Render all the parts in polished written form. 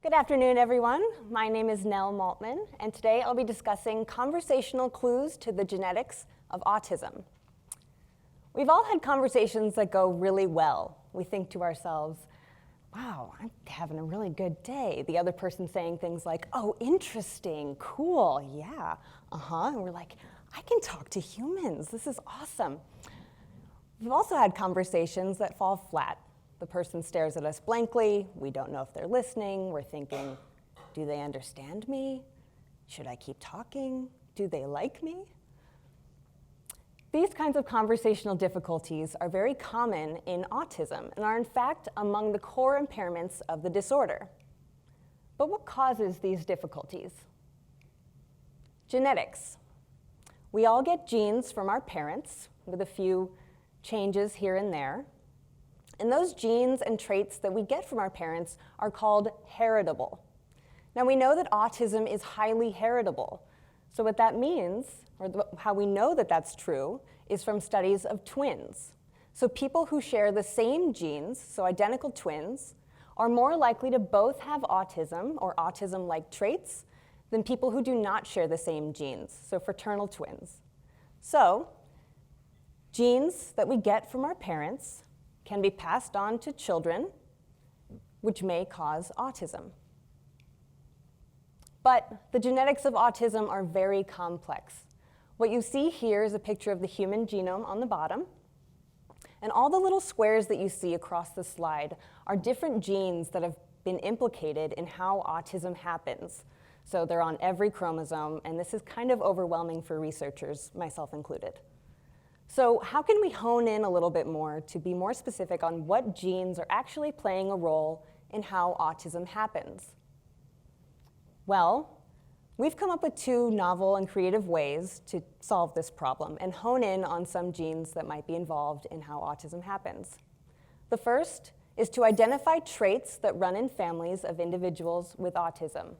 Good afternoon, everyone. My name is Nell Maltman, and today I'll be discussing conversational clues to the genetics of autism. We've all had conversations that go really well. We think to ourselves, wow, I'm having a really good day. The other person saying things like, oh, interesting, cool, yeah, and we're like, I can talk to humans, this is awesome. We've also had conversations that fall flat. The person stares at us blankly, we don't know if they're listening, we're thinking, do they understand me? Should I keep talking? Do they like me? These kinds of conversational difficulties are very common in autism and are in fact among the core impairments of the disorder. But what causes these difficulties? Genetics. We all get genes from our parents with a few changes here and there. And those genes and traits that we get from our parents are called heritable. Now we know that autism is highly heritable. So what that means, or how we know that that's true, is from studies of twins. So people who share the same genes, so identical twins, are more likely to both have autism or autism-like traits than people who do not share the same genes, so fraternal twins. So genes that we get from our parents can be passed on to children, which may cause autism. But the genetics of autism are very complex. What you see here is a picture of the human genome on the bottom. And all the little squares that you see across the slide are different genes that have been implicated in how autism happens. So they're on every chromosome, and this is kind of overwhelming for researchers, myself included. So how can we hone in a little bit more to be more specific on what genes are actually playing a role in how autism happens? Well, we've come up with two novel and creative ways to solve this problem and hone in on some genes that might be involved in how autism happens. The first is to identify traits that run in families of individuals with autism.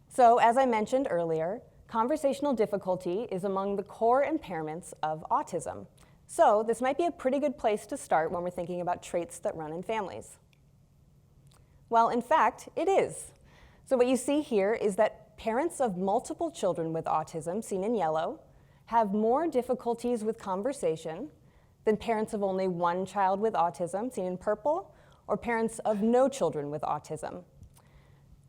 So as I mentioned earlier, conversational difficulty is among the core impairments of autism. So this might be a pretty good place to start when we're thinking about traits that run in families. Well, in fact, it is. So what you see here is that parents of multiple children with autism, seen in yellow, have more difficulties with conversation than parents of only one child with autism, seen in purple, or parents of no children with autism.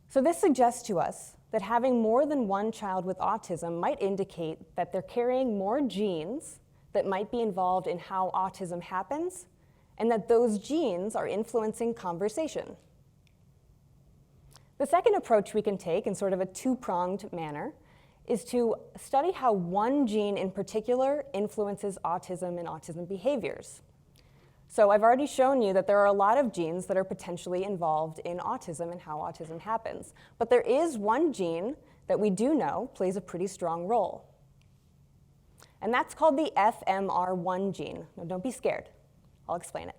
So this suggests to us that having more than one child with autism might indicate that they're carrying more genes that might be involved in how autism happens, and that those genes are influencing conversation. The second approach we can take in sort of a two-pronged manner is to study how one gene in particular influences autism and autism behaviors. So I've already shown you that there are a lot of genes that are potentially involved in autism and how autism happens. But there is one gene that we do know plays a pretty strong role. And that's called the Fmr1 gene. Now don't be scared. I'll explain it.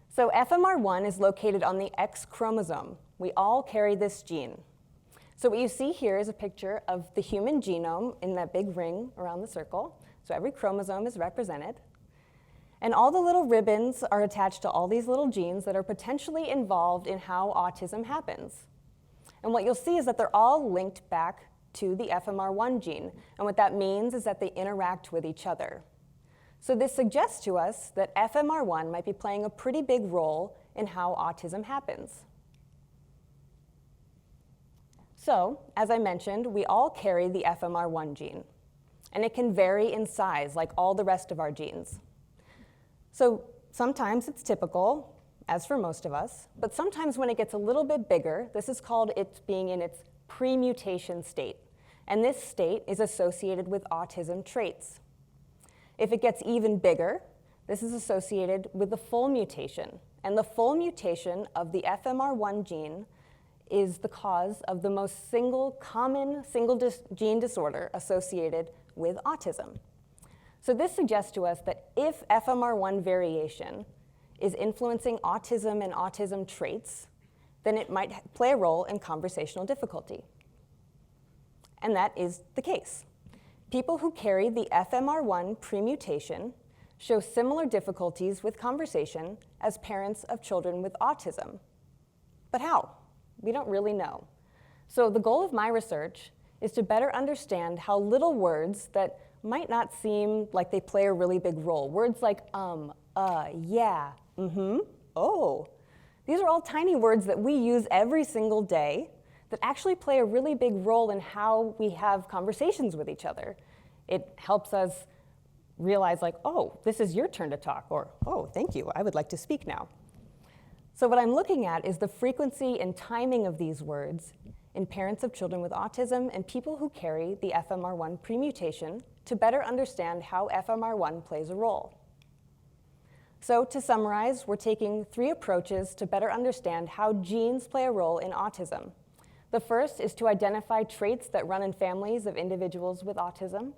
So Fmr1 is located on the X chromosome. We all carry this gene. So what you see here is a picture of the human genome in that big ring around the circle. So every chromosome is represented. And all the little ribbons are attached to all these little genes that are potentially involved in how autism happens. And what you'll see is that they're all linked back to the Fmr1 gene. And what that means is that they interact with each other. So this suggests to us that Fmr1 might be playing a pretty big role in how autism happens. So, as I mentioned, we all carry the Fmr1 gene. And it can vary in size like all the rest of our genes. So sometimes it's typical, as for most of us, but sometimes when it gets a little bit bigger, this is called it being in its pre-mutation state. And this state is associated with autism traits. If it gets even bigger, this is associated with the full mutation. And the full mutation of the Fmr1 gene is the cause of the most common single gene disorder associated with autism. So this suggests to us that if Fmr1 variation is influencing autism and autism traits, then it might play a role in conversational difficulty. And that is the case. People who carry the Fmr1 premutation show similar difficulties with conversation as parents of children with autism. But how? We don't really know. So the goal of my research is to better understand how little words that might not seem like they play a really big role, words like yeah, oh. These are all tiny words that we use every single day that actually play a really big role in how we have conversations with each other. It helps us realize like, oh, this is your turn to talk, or oh, thank you, I would like to speak now. So what I'm looking at is the frequency and timing of these words in parents of children with autism and people who carry the Fmr1 premutation to better understand how Fmr1 plays a role. So to summarize, we're taking 3 approaches to better understand how genes play a role in autism. The first is to identify traits that run in families of individuals with autism.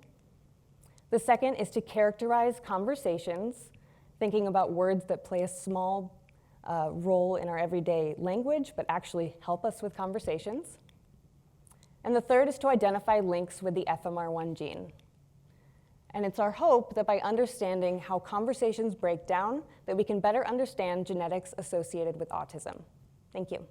The second is to characterize conversations, thinking about words that play a small role in our everyday language, but actually help us with conversations. And the third is to identify links with the Fmr1 gene. And it's our hope that by understanding how conversations break down, that we can better understand genetics associated with autism. Thank you.